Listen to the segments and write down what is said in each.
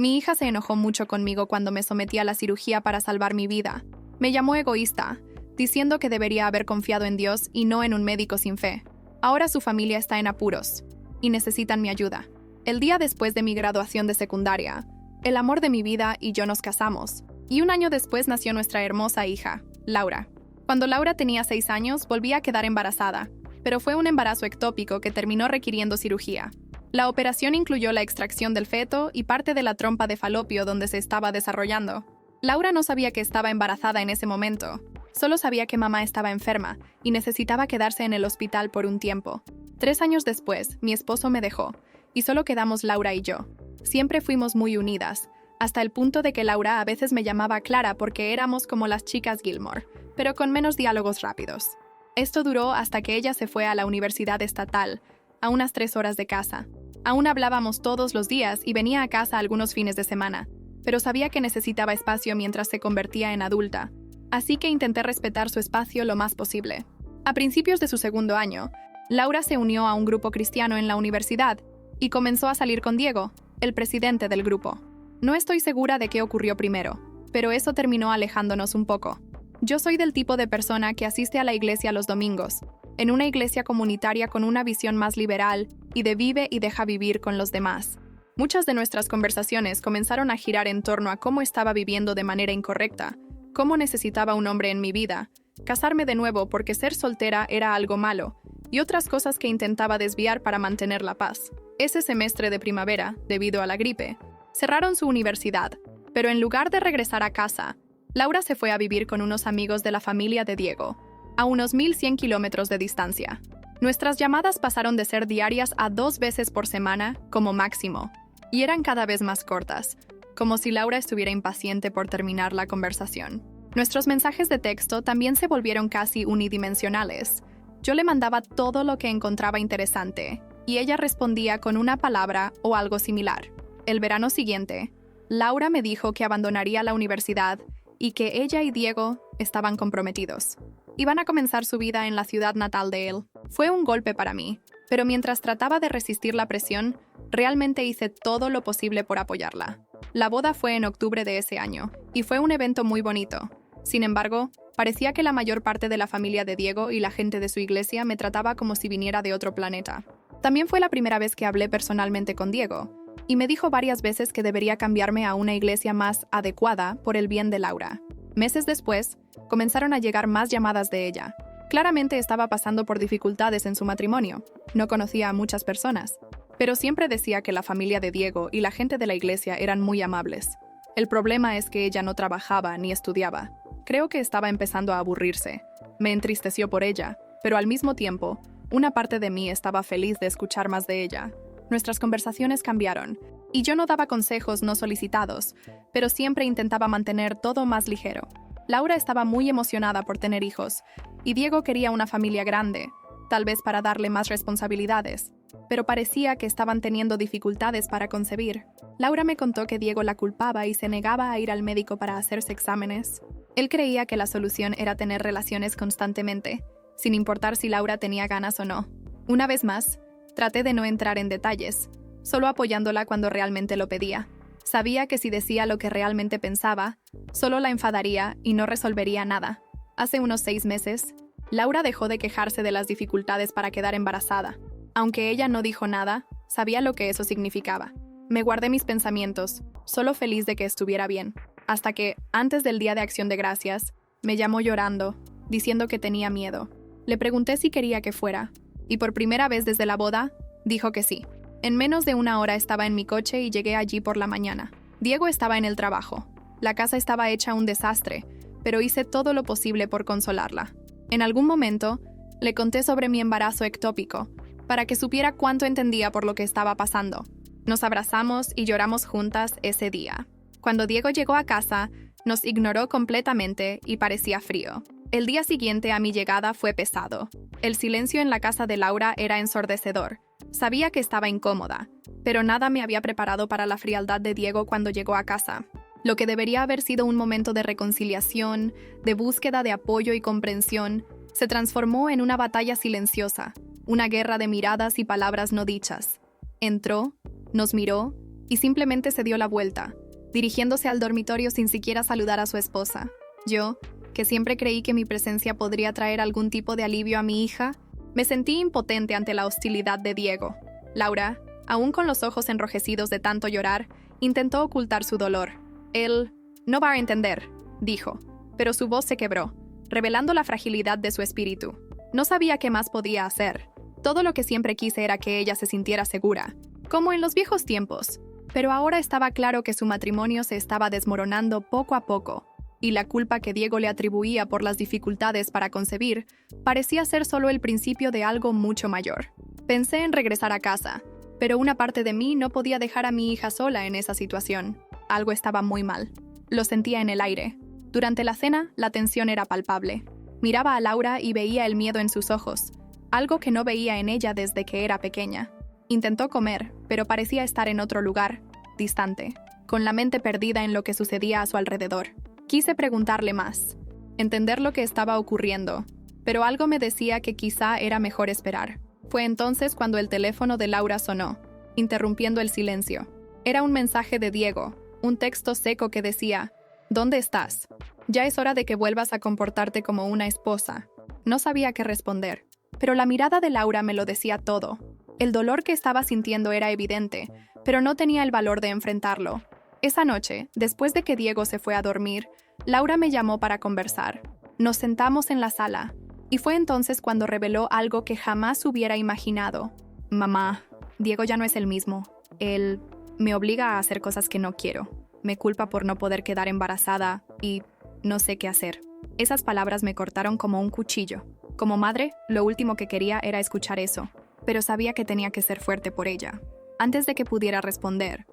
Mi hija se enojó mucho conmigo cuando me sometí a la cirugía para salvar mi vida. Me llamó egoísta, diciendo que debería haber confiado en Dios y no en un médico sin fe. Ahora su familia está en apuros y necesitan mi ayuda. El día después de mi graduación de secundaria, el amor de mi vida y yo nos casamos. Y un año después nació nuestra hermosa hija, Laura. Cuando Laura tenía 6 años, volví a quedar embarazada, pero fue un embarazo ectópico que terminó requiriendo cirugía. La operación incluyó la extracción del feto y parte de la trompa de falopio donde se estaba desarrollando. Laura no sabía que estaba embarazada en ese momento. Solo sabía que mamá estaba enferma y necesitaba quedarse en el hospital por un tiempo. 3 años después, mi esposo me dejó, y solo quedamos Laura y yo. Siempre fuimos muy unidas, hasta el punto de que Laura a veces me llamaba Clara porque éramos como las chicas Gilmore, pero con menos diálogos rápidos. Esto duró hasta que ella se fue a la universidad estatal, a unas 3 horas de casa. Aún hablábamos todos los días y venía a casa algunos fines de semana, pero sabía que necesitaba espacio mientras se convertía en adulta, así que intenté respetar su espacio lo más posible. A principios de su segundo año, Laura se unió a un grupo cristiano en la universidad y comenzó a salir con Diego, el presidente del grupo. No estoy segura de qué ocurrió primero, pero eso terminó alejándonos un poco. Yo soy del tipo de persona que asiste a la iglesia los domingos, en una iglesia comunitaria con una visión más liberal y de vive y deja vivir con los demás. Muchas de nuestras conversaciones comenzaron a girar en torno a cómo estaba viviendo de manera incorrecta, cómo necesitaba un hombre en mi vida, casarme de nuevo porque ser soltera era algo malo, y otras cosas que intentaba desviar para mantener la paz. Ese semestre de primavera, debido a la gripe, cerraron su universidad, pero en lugar de regresar a casa, Laura se fue a vivir con unos amigos de la familia de Diego, a unos 1,100 kilómetros de distancia. Nuestras llamadas pasaron de ser diarias a 2 veces por semana, como máximo, y eran cada vez más cortas, como si Laura estuviera impaciente por terminar la conversación. Nuestros mensajes de texto también se volvieron casi unidimensionales. Yo le mandaba todo lo que encontraba interesante, y ella respondía con una palabra o algo similar. El verano siguiente, Laura me dijo que abandonaría la universidad y que ella y Diego estaban comprometidos. Iban a comenzar su vida en la ciudad natal de él. Fue un golpe para mí, pero mientras trataba de resistir la presión, realmente hice todo lo posible por apoyarla. La boda fue en octubre de ese año, y fue un evento muy bonito. Sin embargo, parecía que la mayor parte de la familia de Diego y la gente de su iglesia me trataba como si viniera de otro planeta. También fue la primera vez que hablé personalmente con Diego, y me dijo varias veces que debería cambiarme a una iglesia más adecuada por el bien de Laura. Meses después, comenzaron a llegar más llamadas de ella. Claramente estaba pasando por dificultades en su matrimonio. No conocía a muchas personas, pero siempre decía que la familia de Diego y la gente de la iglesia eran muy amables. El problema es que ella no trabajaba ni estudiaba. Creo que estaba empezando a aburrirse. Me entristeció por ella, pero al mismo tiempo, una parte de mí estaba feliz de escuchar más de ella. Nuestras conversaciones cambiaron, y yo no daba consejos no solicitados, pero siempre intentaba mantener todo más ligero. Laura estaba muy emocionada por tener hijos, y Diego quería una familia grande, tal vez para darle más responsabilidades, pero parecía que estaban teniendo dificultades para concebir. Laura me contó que Diego la culpaba y se negaba a ir al médico para hacerse exámenes. Él creía que la solución era tener relaciones constantemente, sin importar si Laura tenía ganas o no. Una vez más, traté de no entrar en detalles, solo apoyándola cuando realmente lo pedía. Sabía que si decía lo que realmente pensaba, solo la enfadaría y no resolvería nada. Hace unos 6 meses, Laura dejó de quejarse de las dificultades para quedar embarazada. Aunque ella no dijo nada, sabía lo que eso significaba. Me guardé mis pensamientos, solo feliz de que estuviera bien, hasta que, antes del Día de Acción de Gracias, me llamó llorando, diciendo que tenía miedo. Le pregunté si quería que fuera, y por primera vez desde la boda, dijo que sí. En menos de 1 hora estaba en mi coche y llegué allí por la mañana. Diego estaba en el trabajo. La casa estaba hecha un desastre, pero hice todo lo posible por consolarla. En algún momento, le conté sobre mi embarazo ectópico, para que supiera cuánto entendía por lo que estaba pasando. Nos abrazamos y lloramos juntas ese día. Cuando Diego llegó a casa, nos ignoró completamente y parecía frío. El día siguiente a mi llegada fue pesado. El silencio en la casa de Laura era ensordecedor. Sabía que estaba incómoda, pero nada me había preparado para la frialdad de Diego cuando llegó a casa. Lo que debería haber sido un momento de reconciliación, de búsqueda de apoyo y comprensión, se transformó en una batalla silenciosa, una guerra de miradas y palabras no dichas. Entró, nos miró y simplemente se dio la vuelta, dirigiéndose al dormitorio sin siquiera saludar a su esposa. Yo, que siempre creí que mi presencia podría traer algún tipo de alivio a mi hija, me sentí impotente ante la hostilidad de Diego. Laura, aún con los ojos enrojecidos de tanto llorar, intentó ocultar su dolor. Él no va a entender, dijo, pero su voz se quebró, revelando la fragilidad de su espíritu. No sabía qué más podía hacer. Todo lo que siempre quise era que ella se sintiera segura, como en los viejos tiempos. Pero ahora estaba claro que su matrimonio se estaba desmoronando poco a poco, y la culpa que Diego le atribuía por las dificultades para concebir parecía ser solo el principio de algo mucho mayor. Pensé en regresar a casa, pero una parte de mí no podía dejar a mi hija sola en esa situación. Algo estaba muy mal. Lo sentía en el aire. Durante la cena, la tensión era palpable. Miraba a Laura y veía el miedo en sus ojos, algo que no veía en ella desde que era pequeña. Intentó comer, pero parecía estar en otro lugar, distante, con la mente perdida en lo que sucedía a su alrededor. Quise preguntarle más, entender lo que estaba ocurriendo, pero algo me decía que quizá era mejor esperar. Fue entonces cuando el teléfono de Laura sonó, interrumpiendo el silencio. Era un mensaje de Diego, un texto seco que decía: ¿Dónde estás? Ya es hora de que vuelvas a comportarte como una esposa. No sabía qué responder, pero la mirada de Laura me lo decía todo. El dolor que estaba sintiendo era evidente, pero no tenía el valor de enfrentarlo. Esa noche, después de que Diego se fue a dormir, Laura me llamó para conversar. Nos sentamos en la sala, y fue entonces cuando reveló algo que jamás hubiera imaginado. Mamá, Diego ya no es el mismo. Él me obliga a hacer cosas que no quiero. Me culpa por no poder quedar embarazada y no sé qué hacer. Esas palabras me cortaron como un cuchillo. Como madre, lo último que quería era escuchar eso, pero sabía que tenía que ser fuerte por ella. Antes de que pudiera responder,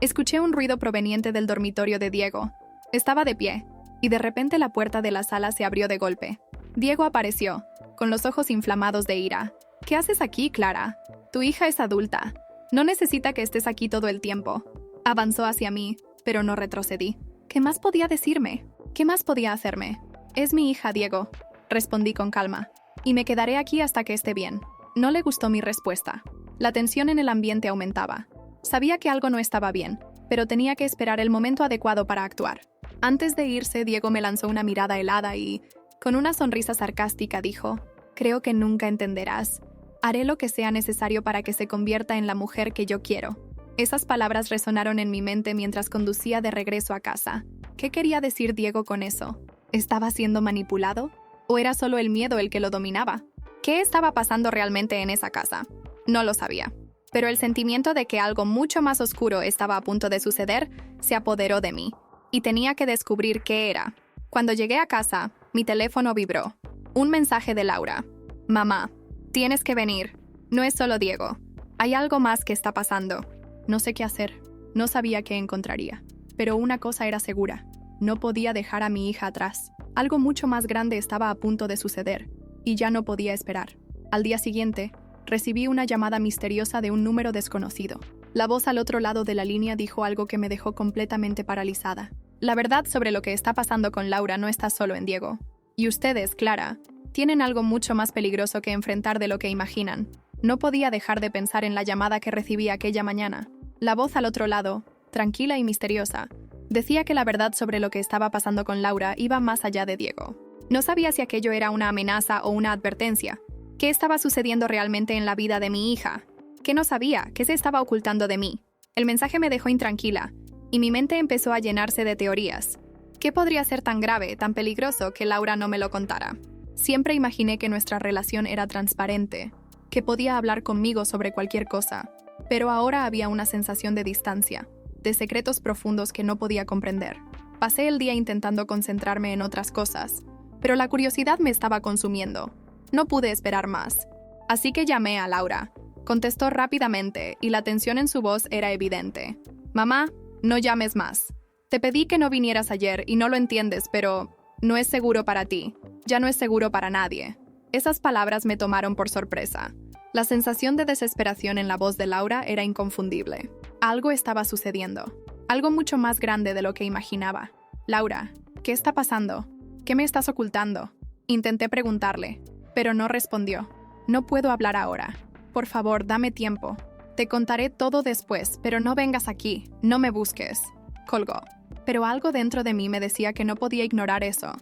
escuché un ruido proveniente del dormitorio de Diego. Estaba de pie, y de repente la puerta de la sala se abrió de golpe. Diego apareció, con los ojos inflamados de ira. ¿Qué haces aquí, Clara? Tu hija es adulta. No necesita que estés aquí todo el tiempo. Avanzó hacia mí, pero no retrocedí. ¿Qué más podía decirme? ¿Qué más podía hacerme? Es mi hija, Diego, respondí con calma, y me quedaré aquí hasta que esté bien. No le gustó mi respuesta. La tensión en el ambiente aumentaba. Sabía que algo no estaba bien, pero tenía que esperar el momento adecuado para actuar. Antes de irse, Diego me lanzó una mirada helada y, con una sonrisa sarcástica, dijo: «Creo que nunca entenderás. Haré lo que sea necesario para que se convierta en la mujer que yo quiero». Esas palabras resonaron en mi mente mientras conducía de regreso a casa. ¿Qué quería decir Diego con eso? ¿Estaba siendo manipulado? ¿O era solo el miedo el que lo dominaba? ¿Qué estaba pasando realmente en esa casa? No lo sabía. Pero el sentimiento de que algo mucho más oscuro estaba a punto de suceder se apoderó de mí, y tenía que descubrir qué era. Cuando llegué a casa, mi teléfono vibró. Un mensaje de Laura. «Mamá, tienes que venir. No es solo Diego. Hay algo más que está pasando». No sé qué hacer. No sabía qué encontraría. Pero una cosa era segura. No podía dejar a mi hija atrás. Algo mucho más grande estaba a punto de suceder, y ya no podía esperar. Al día siguiente, recibí una llamada misteriosa de un número desconocido. La voz al otro lado de la línea dijo algo que me dejó completamente paralizada. La verdad sobre lo que está pasando con Laura no está solo en Diego. Y ustedes, Clara, tienen algo mucho más peligroso que enfrentar de lo que imaginan. No podía dejar de pensar en la llamada que recibí aquella mañana. La voz al otro lado, tranquila y misteriosa, decía que la verdad sobre lo que estaba pasando con Laura iba más allá de Diego. No sabía si aquello era una amenaza o una advertencia. ¿Qué estaba sucediendo realmente en la vida de mi hija? ¿Qué no sabía? ¿Qué se estaba ocultando de mí? El mensaje me dejó intranquila, y mi mente empezó a llenarse de teorías. ¿Qué podría ser tan grave, tan peligroso, que Laura no me lo contara? Siempre imaginé que nuestra relación era transparente, que podía hablar conmigo sobre cualquier cosa, pero ahora había una sensación de distancia, de secretos profundos que no podía comprender. Pasé el día intentando concentrarme en otras cosas, pero la curiosidad me estaba consumiendo. No pude esperar más. Así que llamé a Laura. Contestó rápidamente y la tensión en su voz era evidente. «Mamá, no llames más. Te pedí que no vinieras ayer y no lo entiendes, pero no es seguro para ti. Ya no es seguro para nadie». Esas palabras me tomaron por sorpresa. La sensación de desesperación en la voz de Laura era inconfundible. Algo estaba sucediendo. Algo mucho más grande de lo que imaginaba. «Laura, ¿qué está pasando? ¿Qué me estás ocultando?». Intenté preguntarle, pero no respondió. «No puedo hablar ahora. Por favor, dame tiempo. Te contaré todo después, pero no vengas aquí, no me busques. Colgó. Pero algo dentro de mí me decía que no podía ignorar eso.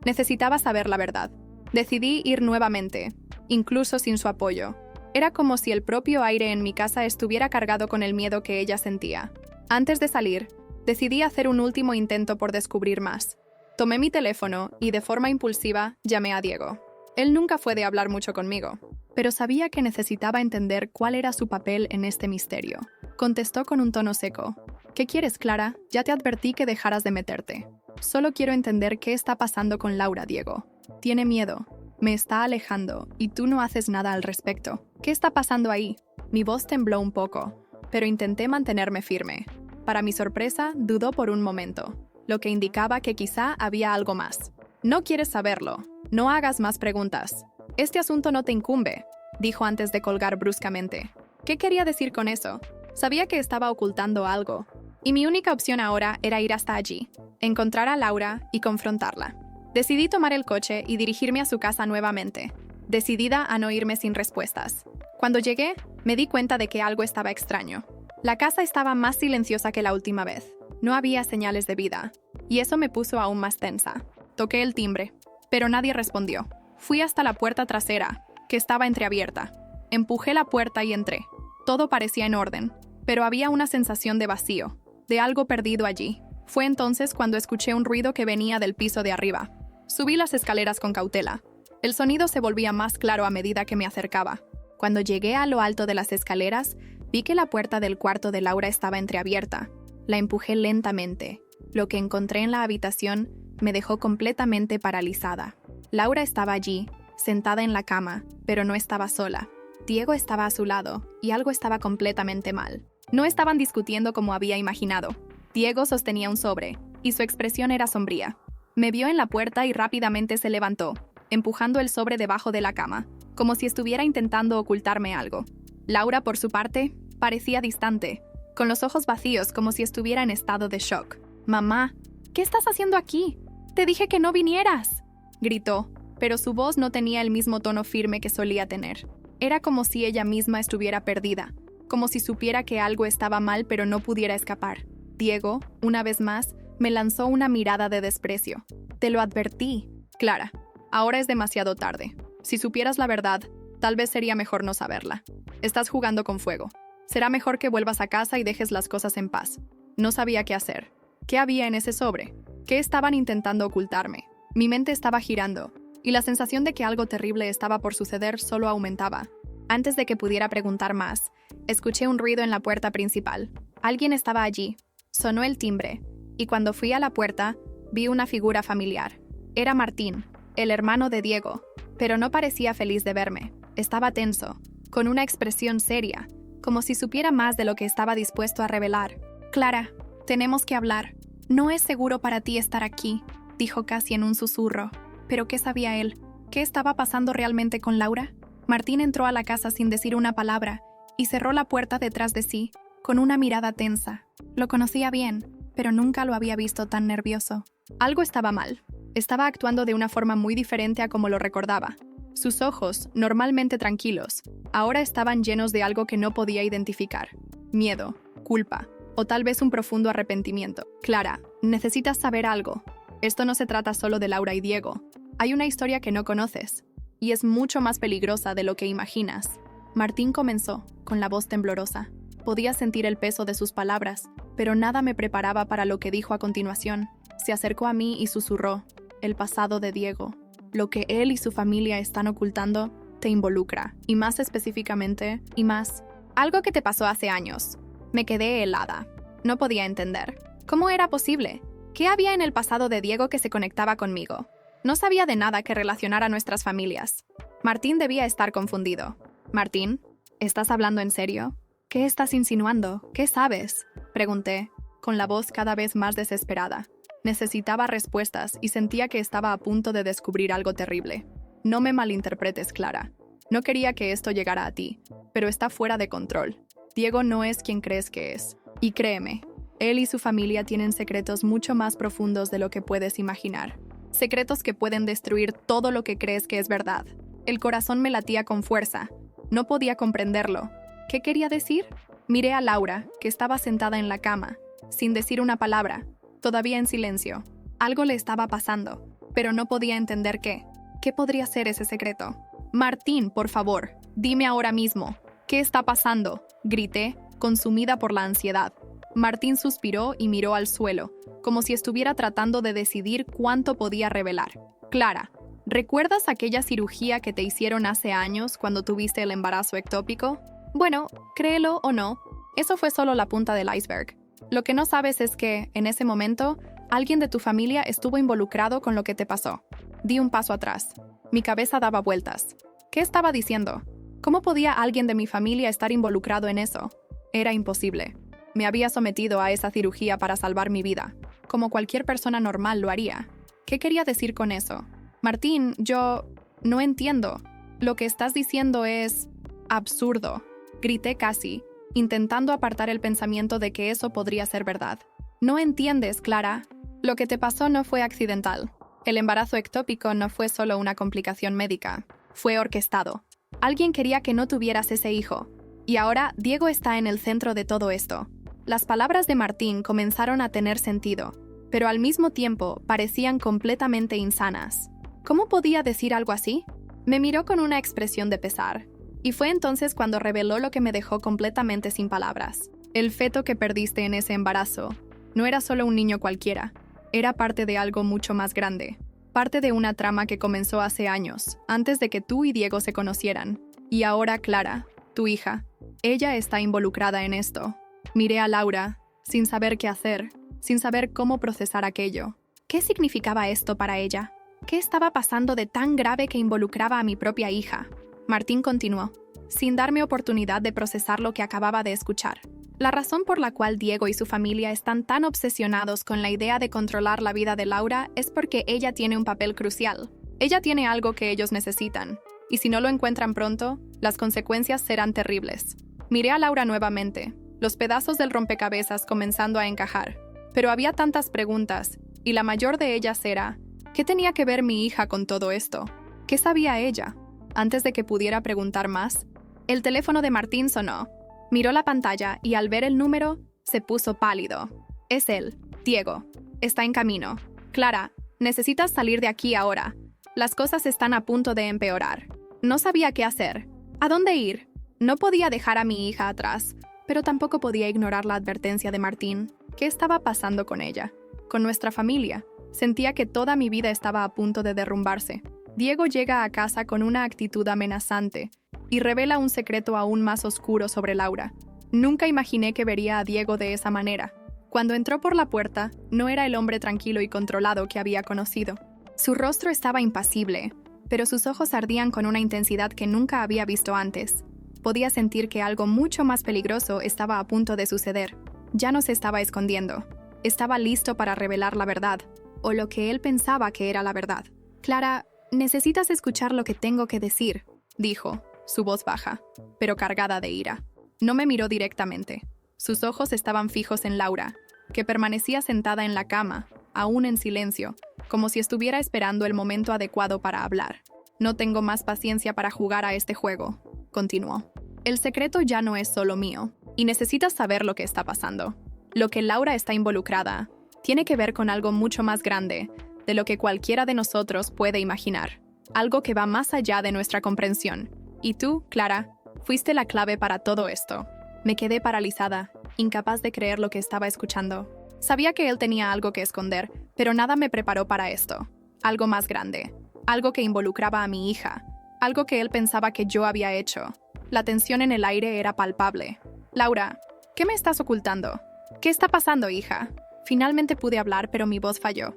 Necesitaba saber la verdad. Decidí ir nuevamente, incluso sin su apoyo. Era como si el propio aire en mi casa estuviera cargado con el miedo que ella sentía. Antes de salir, decidí hacer un último intento por descubrir más. Tomé mi teléfono y, de forma impulsiva, llamé a Diego. Él nunca fue de hablar mucho conmigo, pero sabía que necesitaba entender cuál era su papel en este misterio. Contestó con un tono seco. ¿Qué quieres, Clara? Ya te advertí que dejaras de meterte. Solo quiero entender qué está pasando con Laura, Diego. Tiene miedo. Me está alejando y tú no haces nada al respecto. ¿Qué está pasando ahí? Mi voz tembló un poco, pero intenté mantenerme firme. Para mi sorpresa, dudó por un momento, lo que indicaba que quizá había algo más. No quieres saberlo. No hagas más preguntas. Este asunto no te incumbe, dijo antes de colgar bruscamente. ¿Qué quería decir con eso? Sabía que estaba ocultando algo, y mi única opción ahora era ir hasta allí, encontrar a Laura y confrontarla. Decidí tomar el coche y dirigirme a su casa nuevamente, decidida a no irme sin respuestas. Cuando llegué, me di cuenta de que algo estaba extraño. La casa estaba más silenciosa que la última vez. No había señales de vida, y eso me puso aún más tensa. Toqué el timbre, pero nadie respondió. Fui hasta la puerta trasera, que estaba entreabierta. Empujé la puerta y entré. Todo parecía en orden, pero había una sensación de vacío, de algo perdido allí. Fue entonces cuando escuché un ruido que venía del piso de arriba. Subí las escaleras con cautela. El sonido se volvía más claro a medida que me acercaba. Cuando llegué a lo alto de las escaleras, vi que la puerta del cuarto de Laura estaba entreabierta. La empujé lentamente. Lo que encontré en la habitación me dejó completamente paralizada. Laura estaba allí, sentada en la cama, pero no estaba sola. Diego estaba a su lado, y algo estaba completamente mal. No estaban discutiendo como había imaginado. Diego sostenía un sobre, y su expresión era sombría. Me vio en la puerta y rápidamente se levantó, empujando el sobre debajo de la cama, como si estuviera intentando ocultarme algo. Laura, por su parte, parecía distante, con los ojos vacíos como si estuviera en estado de shock. «Mamá, ¿qué estás haciendo aquí? Te dije que no vinieras», gritó, pero su voz no tenía el mismo tono firme que solía tener. Era como si ella misma estuviera perdida, como si supiera que algo estaba mal pero no pudiera escapar. Diego, una vez más, me lanzó una mirada de desprecio. «Te lo advertí, Clara. Ahora es demasiado tarde. Si supieras la verdad, tal vez sería mejor no saberla. Estás jugando con fuego. Será mejor que vuelvas a casa y dejes las cosas en paz». No sabía qué hacer. ¿Qué había en ese sobre? ¿Qué estaban intentando ocultarme? Mi mente estaba girando, y la sensación de que algo terrible estaba por suceder solo aumentaba. Antes de que pudiera preguntar más, escuché un ruido en la puerta principal. Alguien estaba allí. Sonó el timbre, y cuando fui a la puerta, vi una figura familiar. Era Martín, el hermano de Diego, pero no parecía feliz de verme. Estaba tenso, con una expresión seria, como si supiera más de lo que estaba dispuesto a revelar. «Clara, tenemos que hablar. No es seguro para ti estar aquí», dijo casi en un susurro. ¿Pero qué sabía él? ¿Qué estaba pasando realmente con Laura? Martín entró a la casa sin decir una palabra y cerró la puerta detrás de sí, con una mirada tensa. Lo conocía bien, pero nunca lo había visto tan nervioso. Algo estaba mal. Estaba actuando de una forma muy diferente a como lo recordaba. Sus ojos, normalmente tranquilos, ahora estaban llenos de algo que no podía identificar. Miedo, culpa, o tal vez un profundo arrepentimiento. «Clara, necesitas saber algo. Esto no se trata solo de Laura y Diego. Hay una historia que no conoces, y es mucho más peligrosa de lo que imaginas». Martín comenzó, con la voz temblorosa. Podía sentir el peso de sus palabras, pero nada me preparaba para lo que dijo a continuación. Se acercó a mí y susurró: «El pasado de Diego, lo que él y su familia están ocultando, te involucra, y más específicamente, y más. Algo que te pasó hace años». Me quedé helada. No podía entender. ¿Cómo era posible? ¿Qué había en el pasado de Diego que se conectaba conmigo? No sabía de nada que relacionara nuestras familias. Martín debía estar confundido. «Martín, ¿estás hablando en serio? ¿Qué estás insinuando? ¿Qué sabes?», pregunté, con la voz cada vez más desesperada. Necesitaba respuestas y sentía que estaba a punto de descubrir algo terrible. «No me malinterpretes, Clara. No quería que esto llegara a ti, pero está fuera de control. Diego no es quien crees que es. Y créeme, él y su familia tienen secretos mucho más profundos de lo que puedes imaginar. Secretos que pueden destruir todo lo que crees que es verdad». El corazón me latía con fuerza. No podía comprenderlo. ¿Qué quería decir? Miré a Laura, que estaba sentada en la cama, sin decir una palabra, todavía en silencio. Algo le estaba pasando, pero no podía entender qué. ¿Qué podría ser ese secreto? Martín, por favor, dime ahora mismo. ¿Qué está pasando?, grité, consumida por la ansiedad. Martín suspiró y miró al suelo, como si estuviera tratando de decidir cuánto podía revelar. Clara, ¿recuerdas aquella cirugía que te hicieron hace años cuando tuviste el embarazo ectópico? Bueno, créelo o no, eso fue solo la punta del iceberg. Lo que no sabes es que, en ese momento, alguien de tu familia estuvo involucrado con lo que te pasó. Di un paso atrás. Mi cabeza daba vueltas. ¿Qué estaba diciendo? ¿Cómo podía alguien de mi familia estar involucrado en eso? Era imposible. Me había sometido a esa cirugía para salvar mi vida, como cualquier persona normal lo haría. ¿Qué quería decir con eso? Martín, yo no entiendo. Lo que estás diciendo es absurdo. Grité casi, intentando apartar el pensamiento de que eso podría ser verdad. No entiendes, Clara. Lo que te pasó no fue accidental. El embarazo ectópico no fue solo una complicación médica. Fue orquestado. Alguien quería que no tuvieras ese hijo. Y ahora Diego está en el centro de todo esto. Las palabras de Martín comenzaron a tener sentido, pero al mismo tiempo parecían completamente insanas. ¿Cómo podía decir algo así? Me miró con una expresión de pesar, y fue entonces cuando reveló lo que me dejó completamente sin palabras. El feto que perdiste en ese embarazo no era solo un niño cualquiera, era parte de algo mucho más grande, parte de una trama que comenzó hace años, antes de que tú y Diego se conocieran. Y ahora Clara, tu hija, ella está involucrada en esto. Miré a Laura, sin saber qué hacer, sin saber cómo procesar aquello. ¿Qué significaba esto para ella? ¿Qué estaba pasando de tan grave que involucraba a mi propia hija? Martín continuó, sin darme oportunidad de procesar lo que acababa de escuchar. La razón por la cual Diego y su familia están tan obsesionados con la idea de controlar la vida de Laura es porque ella tiene un papel crucial. Ella tiene algo que ellos necesitan, y si no lo encuentran pronto, las consecuencias serán terribles. Miré a Laura nuevamente, los pedazos del rompecabezas comenzando a encajar. Pero había tantas preguntas, y la mayor de ellas era, ¿qué tenía que ver mi hija con todo esto? ¿Qué sabía ella? Antes de que pudiera preguntar más, el teléfono de Martín sonó. Miró la pantalla y al ver el número, se puso pálido. Es él, Diego. Está en camino. Clara, necesitas salir de aquí ahora. Las cosas están a punto de empeorar. No sabía qué hacer. ¿A dónde ir? No podía dejar a mi hija atrás, pero tampoco podía ignorar la advertencia de Martín. ¿Qué estaba pasando con ella? Con nuestra familia. Sentía que toda mi vida estaba a punto de derrumbarse. Diego llega a casa con una actitud amenazante y revela un secreto aún más oscuro sobre Laura. Nunca imaginé que vería a Diego de esa manera. Cuando entró por la puerta, no era el hombre tranquilo y controlado que había conocido. Su rostro estaba impasible, pero sus ojos ardían con una intensidad que nunca había visto antes. Podía sentir que algo mucho más peligroso estaba a punto de suceder. Ya no se estaba escondiendo. Estaba listo para revelar la verdad, o lo que él pensaba que era la verdad. Clara, necesitas escuchar lo que tengo que decir, dijo, su voz baja, pero cargada de ira. No me miró directamente. Sus ojos estaban fijos en Laura, que permanecía sentada en la cama, aún en silencio, como si estuviera esperando el momento adecuado para hablar. No tengo más paciencia para jugar a este juego, continuó. El secreto ya no es solo mío, y necesitas saber lo que está pasando. Lo que Laura está involucrada tiene que ver con algo mucho más grande de lo que cualquiera de nosotros puede imaginar. Algo que va más allá de nuestra comprensión. Y tú, Clara, fuiste la clave para todo esto. Me quedé paralizada, incapaz de creer lo que estaba escuchando. Sabía que él tenía algo que esconder, pero nada me preparó para esto. Algo más grande. Algo que involucraba a mi hija. Algo que él pensaba que yo había hecho. La tensión en el aire era palpable. Laura, ¿qué me estás ocultando? ¿Qué está pasando, hija? Finalmente pude hablar, pero mi voz falló.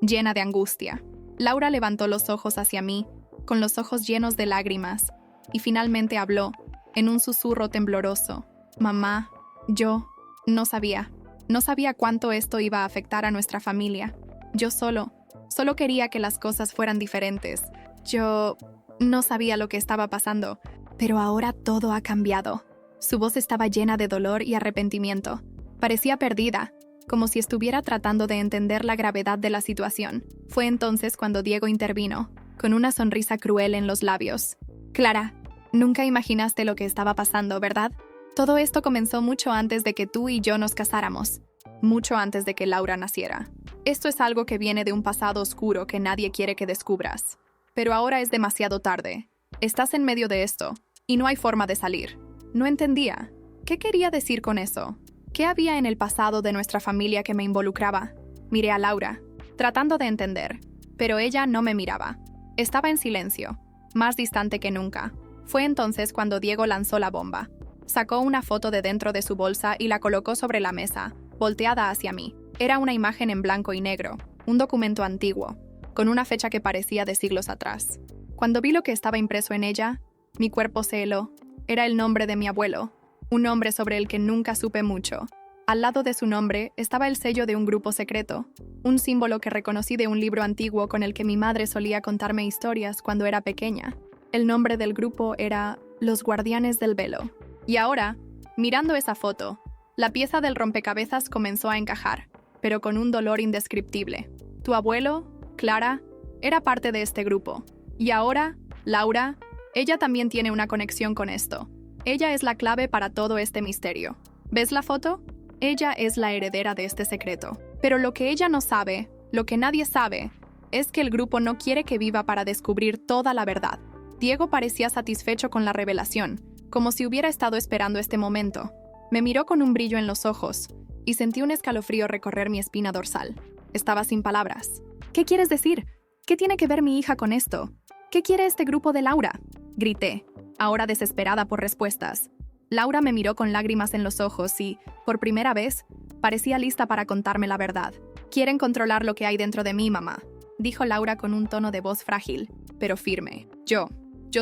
Llena de angustia. Laura levantó los ojos hacia mí, con los ojos llenos de lágrimas, y finalmente habló, en un susurro tembloroso. Mamá, yo no sabía. No sabía cuánto esto iba a afectar a nuestra familia. Yo solo quería que las cosas fueran diferentes. Yo no sabía lo que estaba pasando, pero ahora todo ha cambiado. Su voz estaba llena de dolor y arrepentimiento. Parecía perdida, como si estuviera tratando de entender la gravedad de la situación. Fue entonces cuando Diego intervino, con una sonrisa cruel en los labios. Clara, nunca imaginaste lo que estaba pasando, ¿verdad? Todo esto comenzó mucho antes de que tú y yo nos casáramos, mucho antes de que Laura naciera. Esto es algo que viene de un pasado oscuro que nadie quiere que descubras. Pero ahora es demasiado tarde. Estás en medio de esto, y no hay forma de salir. No entendía. ¿Qué quería decir con eso? ¿Qué había en el pasado de nuestra familia que me involucraba? Miré a Laura, tratando de entender, pero ella no me miraba. Estaba en silencio, más distante que nunca. Fue entonces cuando Diego lanzó la bomba. Sacó una foto de dentro de su bolsa y la colocó sobre la mesa, volteada hacia mí. Era una imagen en blanco y negro, un documento antiguo, con una fecha que parecía de siglos atrás. Cuando vi lo que estaba impreso en ella, mi cuerpo se heló. Era el nombre de mi abuelo, un nombre sobre el que nunca supe mucho. Al lado de su nombre estaba el sello de un grupo secreto, un símbolo que reconocí de un libro antiguo con el que mi madre solía contarme historias cuando era pequeña. El nombre del grupo era Los Guardianes del Velo. Y ahora, mirando esa foto, la pieza del rompecabezas comenzó a encajar, pero con un dolor indescriptible. Tu abuelo, Clara, era parte de este grupo. Y ahora, Laura, ella también tiene una conexión con esto. Ella es la clave para todo este misterio. ¿Ves la foto? Ella es la heredera de este secreto. Pero lo que ella no sabe, lo que nadie sabe, es que el grupo no quiere que viva para descubrir toda la verdad. Diego parecía satisfecho con la revelación, como si hubiera estado esperando este momento. Me miró con un brillo en los ojos, y sentí un escalofrío recorrer mi espina dorsal. Estaba sin palabras. ¿Qué quieres decir? ¿Qué tiene que ver mi hija con esto? ¿Qué quiere este grupo de Laura? Grité, ahora desesperada por respuestas. Laura me miró con lágrimas en los ojos y, por primera vez, parecía lista para contarme la verdad. Quieren controlar lo que hay dentro de mí, mamá, dijo Laura con un tono de voz frágil, pero firme. Yo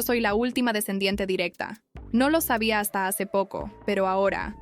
soy la última descendiente directa. No lo sabía hasta hace poco, pero ahora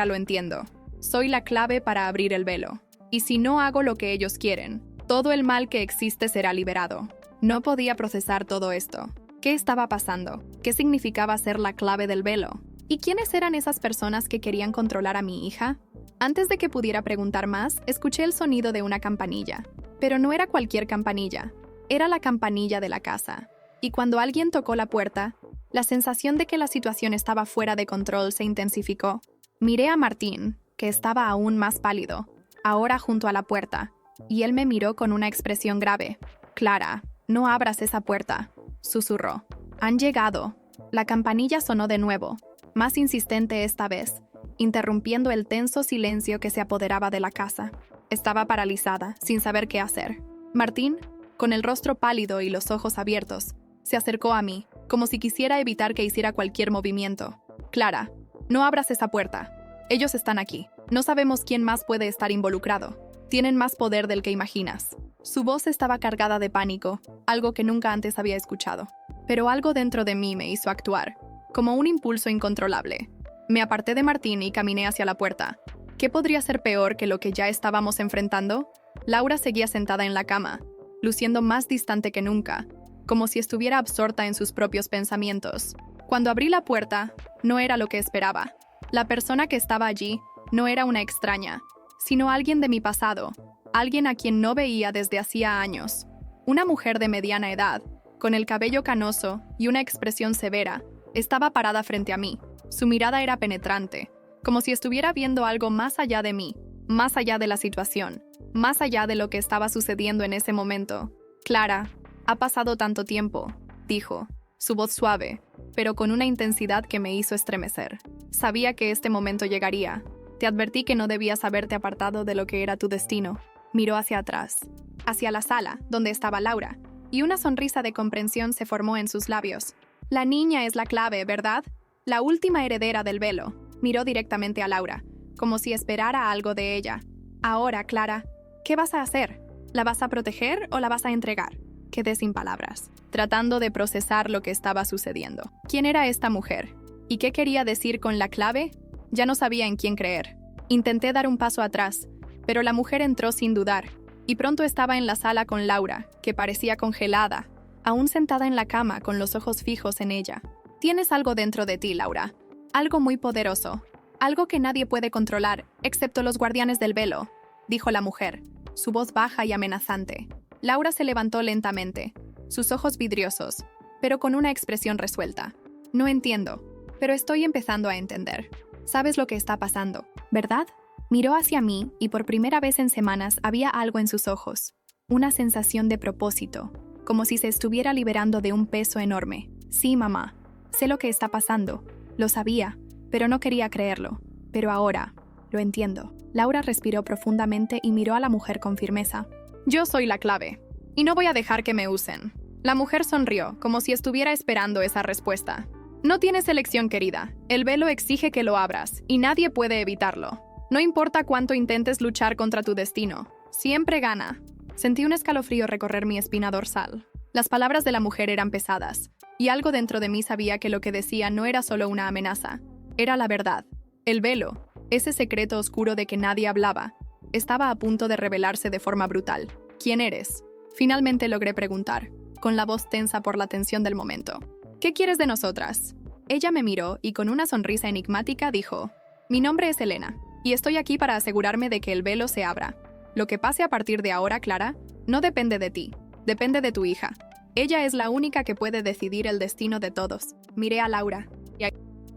lo entiendo. Soy la clave para abrir el velo. Y si no hago lo que ellos quieren, todo el mal que existe será liberado. No podía procesar todo esto. ¿Qué estaba pasando? ¿Qué significaba ser la clave del velo? ¿Y quiénes eran esas personas que querían controlar a mi hija? Antes de que pudiera preguntar más, escuché el sonido de una campanilla. Pero no era cualquier campanilla. Era la campanilla de la casa. Y cuando alguien tocó la puerta, la sensación de que la situación estaba fuera de control se intensificó. Miré a Martín, que estaba aún más pálido, ahora junto a la puerta, y él me miró con una expresión grave. «Clara, no abras esa puerta», susurró. «Han llegado». La campanilla sonó de nuevo, más insistente esta vez, interrumpiendo el tenso silencio que se apoderaba de la casa. Estaba paralizada, sin saber qué hacer. Martín, con el rostro pálido y los ojos abiertos, se acercó a mí, como si quisiera evitar que hiciera cualquier movimiento. «Clara, no abras esa puerta. Ellos están aquí. No sabemos quién más puede estar involucrado. Tienen más poder del que imaginas». Su voz estaba cargada de pánico, algo que nunca antes había escuchado. Pero algo dentro de mí me hizo actuar, como un impulso incontrolable. Me aparté de Martín y caminé hacia la puerta. ¿Qué podría ser peor que lo que ya estábamos enfrentando? Laura seguía sentada en la cama, luciendo más distante que nunca, como si estuviera absorta en sus propios pensamientos. Cuando abrí la puerta, no era lo que esperaba. La persona que estaba allí no era una extraña, sino alguien de mi pasado, alguien a quien no veía desde hacía años. Una mujer de mediana edad, con el cabello canoso y una expresión severa, estaba parada frente a mí. Su mirada era penetrante, como si estuviera viendo algo más allá de mí, más allá de la situación, más allá de lo que estaba sucediendo en ese momento. «Clara, ha pasado tanto tiempo», dijo, su voz suave, pero con una intensidad que me hizo estremecer. Sabía que este momento llegaría. Te advertí que no debías haberte apartado de lo que era tu destino. Miró hacia atrás, hacia la sala, donde estaba Laura, y una sonrisa de comprensión se formó en sus labios. «La niña es la clave, ¿verdad? La última heredera del velo». Miró directamente a Laura, como si esperara algo de ella. «Ahora, Clara, ¿qué vas a hacer? ¿La vas a proteger o la vas a entregar?» Quedé sin palabras, tratando de procesar lo que estaba sucediendo. ¿Quién era esta mujer? ¿Y qué quería decir con la clave? Ya no sabía en quién creer. Intenté dar un paso atrás, pero la mujer entró sin dudar, y pronto estaba en la sala con Laura, que parecía congelada, aún sentada en la cama con los ojos fijos en ella. «Tienes algo dentro de ti, Laura. Algo muy poderoso. Algo que nadie puede controlar, excepto los guardianes del velo», dijo la mujer, su voz baja y amenazante. Laura se levantó lentamente, sus ojos vidriosos, pero con una expresión resuelta. «No entiendo. pero estoy empezando a entender. Sabes lo que está pasando, ¿verdad? Miró hacia mí y por primera vez en semanas había algo en sus ojos. Una sensación de propósito, como si se estuviera liberando de un peso enorme. Sí, mamá. Sé lo que está pasando. Lo sabía, pero no quería creerlo. Pero ahora, lo entiendo. Laura respiró profundamente y miró a la mujer con firmeza. Yo soy la clave, y no voy a dejar que me usen. La mujer sonrió, como si estuviera esperando esa respuesta. No tienes elección, querida. El velo exige que lo abras, y nadie puede evitarlo. No importa cuánto intentes luchar contra tu destino. Siempre gana. Sentí un escalofrío recorrer mi espina dorsal. Las palabras de la mujer eran pesadas, y algo dentro de mí sabía que lo que decía no era solo una amenaza. Era la verdad. El velo, ese secreto oscuro de que nadie hablaba, estaba a punto de revelarse de forma brutal. ¿Quién eres? Finalmente logré preguntar, con la voz tensa por la tensión del momento. ¿Qué quieres de nosotras? Ella me miró y con una sonrisa enigmática dijo, mi nombre es Elena, y estoy aquí para asegurarme de que el velo se abra. Lo que pase a partir de ahora, Clara, no depende de ti, depende de tu hija. Ella es la única que puede decidir el destino de todos. Miré a Laura,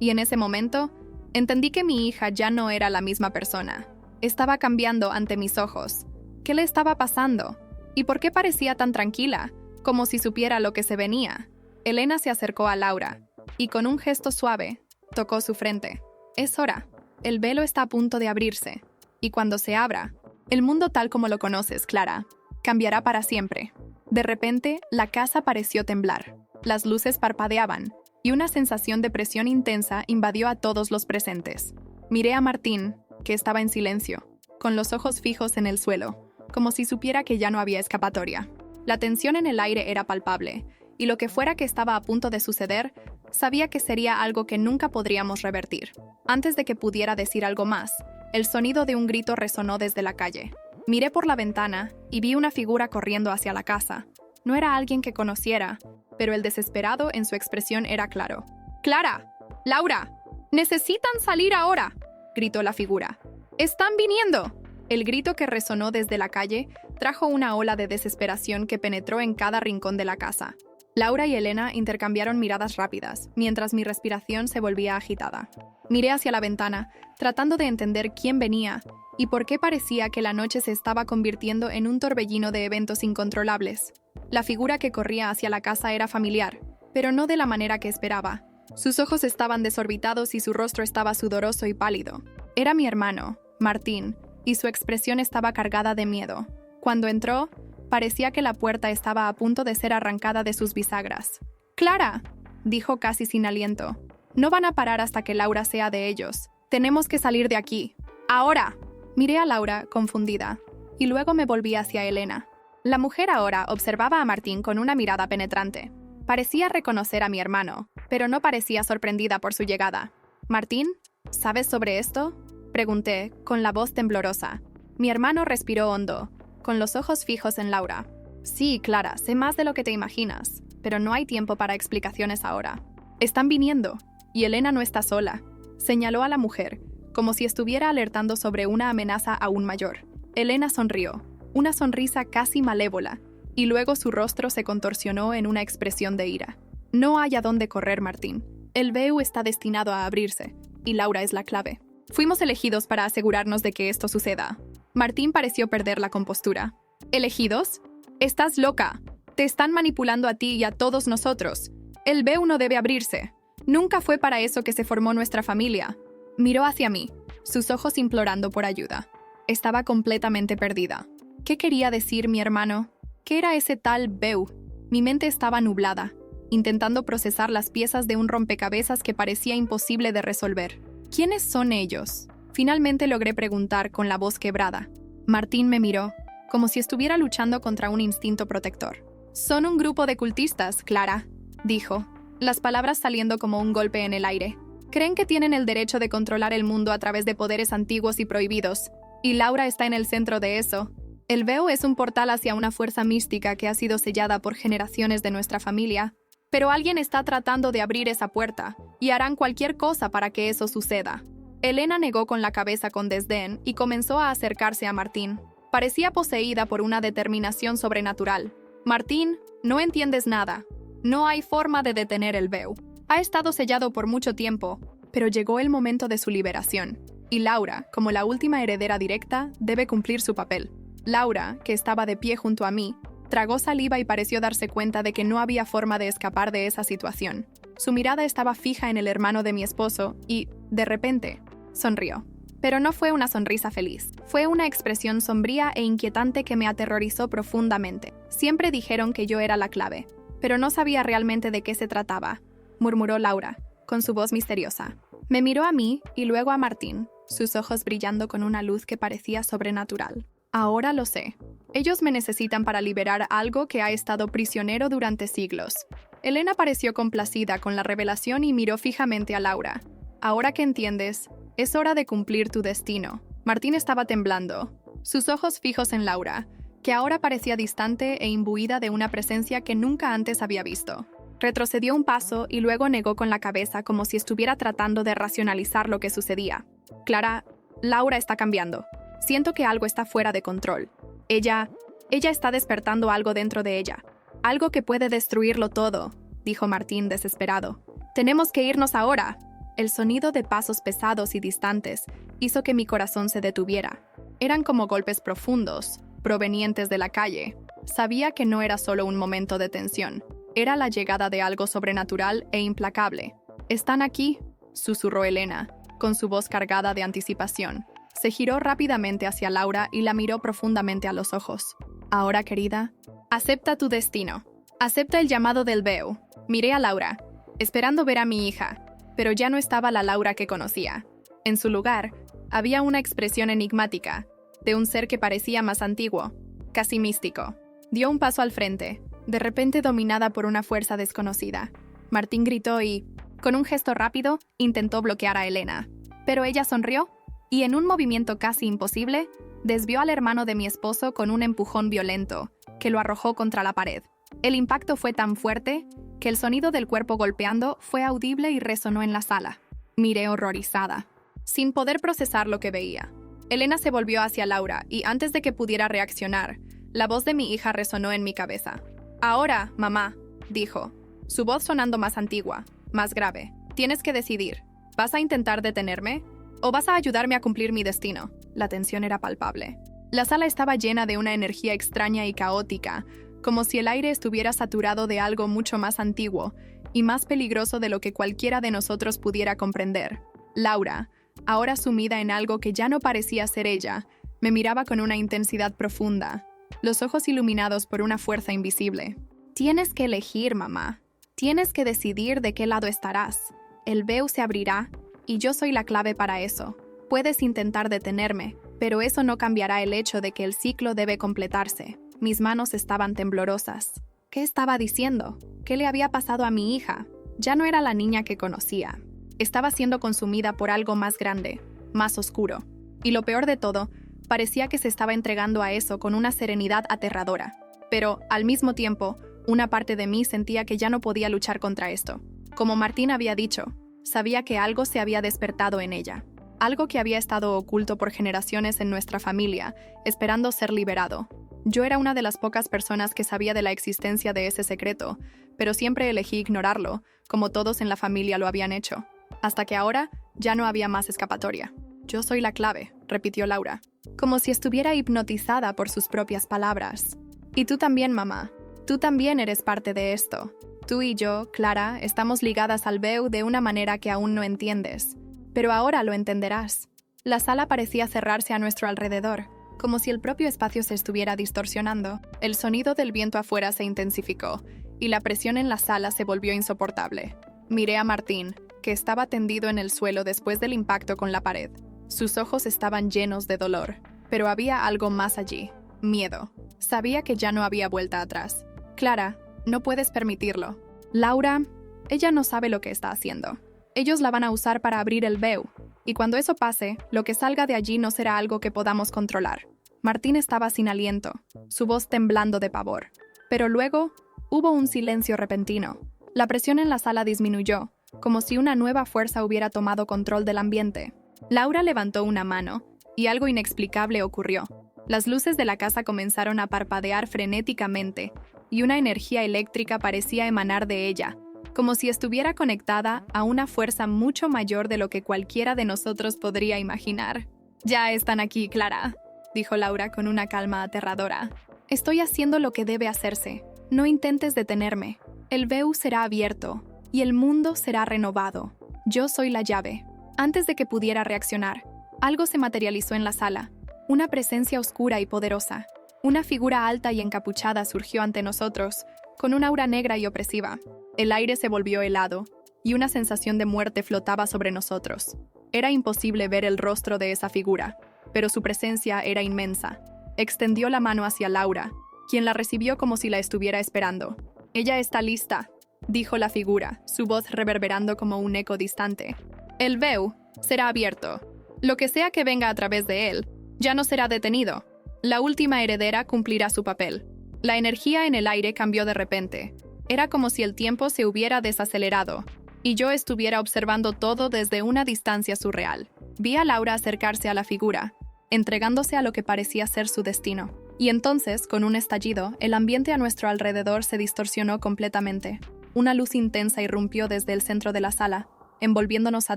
y en ese momento, entendí que mi hija ya no era la misma persona. Estaba cambiando ante mis ojos. ¿Qué le estaba pasando? ¿Y por qué parecía tan tranquila, como si supiera lo que se venía? Elena se acercó a Laura, y con un gesto suave, tocó su frente. Es hora. El velo está a punto de abrirse. Y cuando se abra, el mundo tal como lo conoces, Clara, cambiará para siempre. De repente, la casa pareció temblar. Las luces parpadeaban, y una sensación de presión intensa invadió a todos los presentes. Miré a Martín, que estaba en silencio, con los ojos fijos en el suelo, como si supiera que ya no había escapatoria. La tensión en el aire era palpable, y lo que fuera que estaba a punto de suceder, sabía que sería algo que nunca podríamos revertir. Antes de que pudiera decir algo más, el sonido de un grito resonó desde la calle. Miré por la ventana y vi una figura corriendo hacia la casa. No era alguien que conociera, pero el desesperado en su expresión era claro. ¡Clara! ¡Laura! ¡Necesitan salir ahora!, gritó la figura. ¡Están viniendo! El grito que resonó desde la calle trajo una ola de desesperación que penetró en cada rincón de la casa. Laura y Elena intercambiaron miradas rápidas, mientras mi respiración se volvía agitada. Miré hacia la ventana, tratando de entender quién venía y por qué parecía que la noche se estaba convirtiendo en un torbellino de eventos incontrolables. La figura que corría hacia la casa era familiar, pero no de la manera que esperaba. Sus ojos estaban desorbitados y su rostro estaba sudoroso y pálido. Era mi hermano, Martín, y su expresión estaba cargada de miedo. Cuando entró, parecía que la puerta estaba a punto de ser arrancada de sus bisagras. «¡Clara!», dijo casi sin aliento. «No van a parar hasta que Laura sea de ellos. Tenemos que salir de aquí. ¡Ahora!». Miré a Laura, confundida, y luego me volví hacia Elena. La mujer ahora observaba a Martín con una mirada penetrante. Parecía reconocer a mi hermano, pero no parecía sorprendida por su llegada. «Martín, ¿sabes sobre esto?», pregunté, con la voz temblorosa. Mi hermano respiró hondo, con los ojos fijos en Laura. «Sí, Clara, sé más de lo que te imaginas, pero no hay tiempo para explicaciones ahora. Están viniendo, y Elena no está sola», señaló a la mujer, como si estuviera alertando sobre una amenaza aún mayor. Elena sonrió, una sonrisa casi malévola, y luego su rostro se contorsionó en una expresión de ira. «No hay a dónde correr, Martín. El velo está destinado a abrirse, y Laura es la clave. Fuimos elegidos para asegurarnos de que esto suceda». Martín pareció perder la compostura. «¿Elegidos? Estás loca. Te están manipulando a ti y a todos nosotros. El velo no debe abrirse. Nunca fue para eso que se formó nuestra familia». Miró hacia mí, sus ojos implorando por ayuda. Estaba completamente perdida. ¿Qué quería decir mi hermano? ¿Qué era ese tal velo? Mi mente estaba nublada, intentando procesar las piezas de un rompecabezas que parecía imposible de resolver. ¿Quiénes son ellos? Finalmente logré preguntar con la voz quebrada. Martín me miró, como si estuviera luchando contra un instinto protector. «Son un grupo de cultistas, Clara», dijo, las palabras saliendo como un golpe en el aire. «Creen que tienen el derecho de controlar el mundo a través de poderes antiguos y prohibidos, y Laura está en el centro de eso. El velo es un portal hacia una fuerza mística que ha sido sellada por generaciones de nuestra familia, pero alguien está tratando de abrir esa puerta, y harán cualquier cosa para que eso suceda». Elena negó con la cabeza con desdén y comenzó a acercarse a Martín. Parecía poseída por una determinación sobrenatural. «Martín, no entiendes nada. No hay forma de detener el velo. Ha estado sellado por mucho tiempo, pero llegó el momento de su liberación. Y Laura, como la última heredera directa, debe cumplir su papel. Laura, que estaba de pie junto a mí, tragó saliva y pareció darse cuenta de que no había forma de escapar de esa situación. Su mirada estaba fija en el hermano de mi esposo y, de repente, sonrió. Pero no fue una sonrisa feliz. Fue una expresión sombría e inquietante que me aterrorizó profundamente. Siempre dijeron que yo era la clave, pero no sabía realmente de qué se trataba, murmuró Laura, con su voz misteriosa. Me miró a mí y luego a Martín, sus ojos brillando con una luz que parecía sobrenatural. Ahora lo sé. Ellos me necesitan para liberar algo que ha estado prisionero durante siglos. Elena pareció complacida con la revelación y miró fijamente a Laura. Ahora que entiendes, es hora de cumplir tu destino. Martín estaba temblando, sus ojos fijos en Laura, que ahora parecía distante e imbuida de una presencia que nunca antes había visto. Retrocedió un paso y luego negó con la cabeza como si estuviera tratando de racionalizar lo que sucedía. Clara, Laura está cambiando. Siento que algo está fuera de control. Ella está despertando algo dentro de ella. Algo que puede destruirlo todo, dijo Martín desesperado. Tenemos que irnos ahora. El sonido de pasos pesados y distantes hizo que mi corazón se detuviera. Eran como golpes profundos, provenientes de la calle. Sabía que no era solo un momento de tensión. Era la llegada de algo sobrenatural e implacable. «¿Están aquí?», susurró Elena, con su voz cargada de anticipación. Se giró rápidamente hacia Laura y la miró profundamente a los ojos. «Ahora, querida, acepta tu destino. Acepta el llamado del Veo». Miré a Laura, esperando ver a mi hija, pero ya no estaba la Laura que conocía. En su lugar, había una expresión enigmática, de un ser que parecía más antiguo, casi místico. Dio un paso al frente, de repente dominada por una fuerza desconocida. Martín gritó y, con un gesto rápido, intentó bloquear a Elena. Pero ella sonrió y, en un movimiento casi imposible, desvió al hermano de mi esposo con un empujón violento, que lo arrojó contra la pared. El impacto fue tan fuerte que el sonido del cuerpo golpeando fue audible y resonó en la sala. Miré horrorizada, sin poder procesar lo que veía. Elena se volvió hacia Laura y, antes de que pudiera reaccionar, la voz de mi hija resonó en mi cabeza. «Ahora, mamá», dijo, su voz sonando más antigua, más grave. «Tienes que decidir. ¿Vas a intentar detenerme? ¿O vas a ayudarme a cumplir mi destino?» La tensión era palpable. La sala estaba llena de una energía extraña y caótica, como si el aire estuviera saturado de algo mucho más antiguo y más peligroso de lo que cualquiera de nosotros pudiera comprender. Laura, ahora sumida en algo que ya no parecía ser ella, me miraba con una intensidad profunda, los ojos iluminados por una fuerza invisible. «Tienes que elegir, mamá. Tienes que decidir de qué lado estarás. El Veo se abrirá, y yo soy la clave para eso. Puedes intentar detenerme, pero eso no cambiará el hecho de que el ciclo debe completarse». Mis manos estaban temblorosas. ¿Qué estaba diciendo? ¿Qué le había pasado a mi hija? Ya no era la niña que conocía. Estaba siendo consumida por algo más grande, más oscuro. Y lo peor de todo, parecía que se estaba entregando a eso con una serenidad aterradora. Pero, al mismo tiempo, una parte de mí sentía que ya no podía luchar contra esto. Como Martín había dicho, sabía que algo se había despertado en ella. Algo que había estado oculto por generaciones en nuestra familia, esperando ser liberado. Yo era una de las pocas personas que sabía de la existencia de ese secreto, pero siempre elegí ignorarlo, como todos en la familia lo habían hecho. Hasta que ahora ya no había más escapatoria. «Yo soy la clave», repitió Laura, como si estuviera hipnotizada por sus propias palabras. «Y tú también, mamá. Tú también eres parte de esto. Tú y yo, Clara, estamos ligadas al Veo de una manera que aún no entiendes. Pero ahora lo entenderás». La sala parecía cerrarse a nuestro alrededor, como si el propio espacio se estuviera distorsionando. El sonido del viento afuera se intensificó, y la presión en la sala se volvió insoportable. Miré a Martín, que estaba tendido en el suelo después del impacto con la pared. Sus ojos estaban llenos de dolor, pero había algo más allí: miedo. Sabía que ya no había vuelta atrás. «Clara, no puedes permitirlo. Laura, ella no sabe lo que está haciendo. Ellos la van a usar para abrir el Veo, y cuando eso pase, lo que salga de allí no será algo que podamos controlar». Martín estaba sin aliento, su voz temblando de pavor. Pero luego, hubo un silencio repentino. La presión en la sala disminuyó, como si una nueva fuerza hubiera tomado control del ambiente. Laura levantó una mano, y algo inexplicable ocurrió. Las luces de la casa comenzaron a parpadear frenéticamente, y una energía eléctrica parecía emanar de ella, como si estuviera conectada a una fuerza mucho mayor de lo que cualquiera de nosotros podría imaginar. «Ya están aquí, Clara», dijo Laura con una calma aterradora. «Estoy haciendo lo que debe hacerse. No intentes detenerme. El veo será abierto y el mundo será renovado. Yo soy la llave». Antes de que pudiera reaccionar, algo se materializó en la sala. Una presencia oscura y poderosa. Una figura alta y encapuchada surgió ante nosotros, con una aura negra y opresiva. El aire se volvió helado, y una sensación de muerte flotaba sobre nosotros. Era imposible ver el rostro de esa figura, pero su presencia era inmensa. Extendió la mano hacia Laura, quien la recibió como si la estuviera esperando. «Ella está lista», dijo la figura, su voz reverberando como un eco distante. «El veo será abierto. Lo que sea que venga a través de él, ya no será detenido. La última heredera cumplirá su papel». La energía en el aire cambió de repente. Era como si el tiempo se hubiera desacelerado, y yo estuviera observando todo desde una distancia surreal. Vi a Laura acercarse a la figura, entregándose a lo que parecía ser su destino. Y entonces, con un estallido, el ambiente a nuestro alrededor se distorsionó completamente. Una luz intensa irrumpió desde el centro de la sala, envolviéndonos a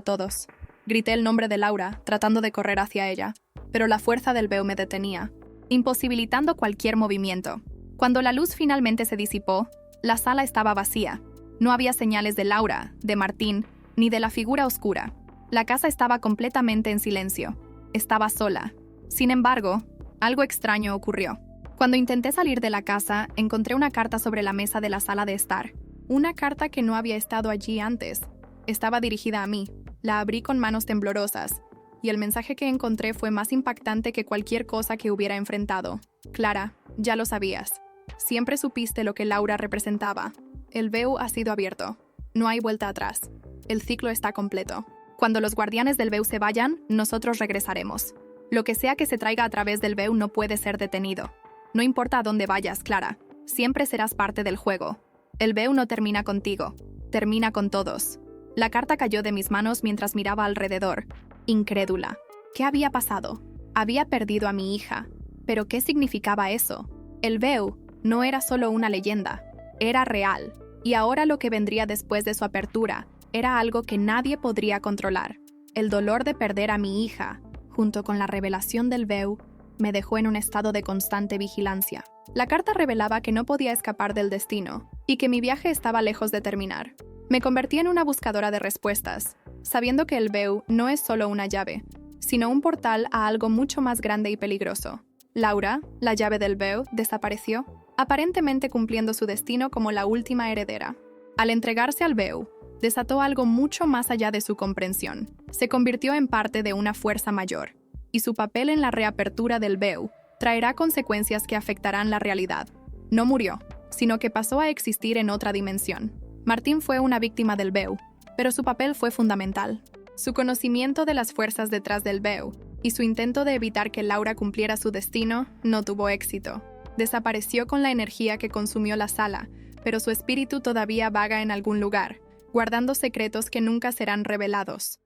todos. Grité el nombre de Laura, tratando de correr hacia ella, pero la fuerza del veo me detenía, imposibilitando cualquier movimiento. Cuando la luz finalmente se disipó, la sala estaba vacía. No había señales de Laura, de Martín, ni de la figura oscura. La casa estaba completamente en silencio. Estaba sola. Sin embargo, algo extraño ocurrió. Cuando intenté salir de la casa, encontré una carta sobre la mesa de la sala de estar. Una carta que no había estado allí antes. Estaba dirigida a mí. La abrí con manos temblorosas, y el mensaje que encontré fue más impactante que cualquier cosa que hubiera enfrentado. «Clara, ya lo sabías. Siempre supiste lo que Laura representaba. El veo ha sido abierto. No hay vuelta atrás. El ciclo está completo. Cuando los guardianes del veo se vayan, nosotros regresaremos. Lo que sea que se traiga a través del veo no puede ser detenido. No importa a dónde vayas, Clara. Siempre serás parte del juego. El veo no termina contigo. Termina con todos». La carta cayó de mis manos mientras miraba alrededor, incrédula. ¿Qué había pasado? Había perdido a mi hija. ¿Pero qué significaba eso? El veo no era solo una leyenda, era real. Y ahora lo que vendría después de su apertura era algo que nadie podría controlar. El dolor de perder a mi hija, junto con la revelación del veo, me dejó en un estado de constante vigilancia. La carta revelaba que no podía escapar del destino y que mi viaje estaba lejos de terminar. Me convertí en una buscadora de respuestas, sabiendo que el veo no es solo una llave, sino un portal a algo mucho más grande y peligroso. Laura, la llave del veo, desapareció, aparentemente cumpliendo su destino como la última heredera. Al entregarse al veo, desató algo mucho más allá de su comprensión. Se convirtió en parte de una fuerza mayor, y su papel en la reapertura del veo traerá consecuencias que afectarán la realidad. No murió, sino que pasó a existir en otra dimensión. Martín fue una víctima del veo, pero su papel fue fundamental. Su conocimiento de las fuerzas detrás del veo y su intento de evitar que Laura cumpliera su destino no tuvo éxito. Desapareció con la energía que consumió la sala, pero su espíritu todavía vaga en algún lugar, guardando secretos que nunca serán revelados.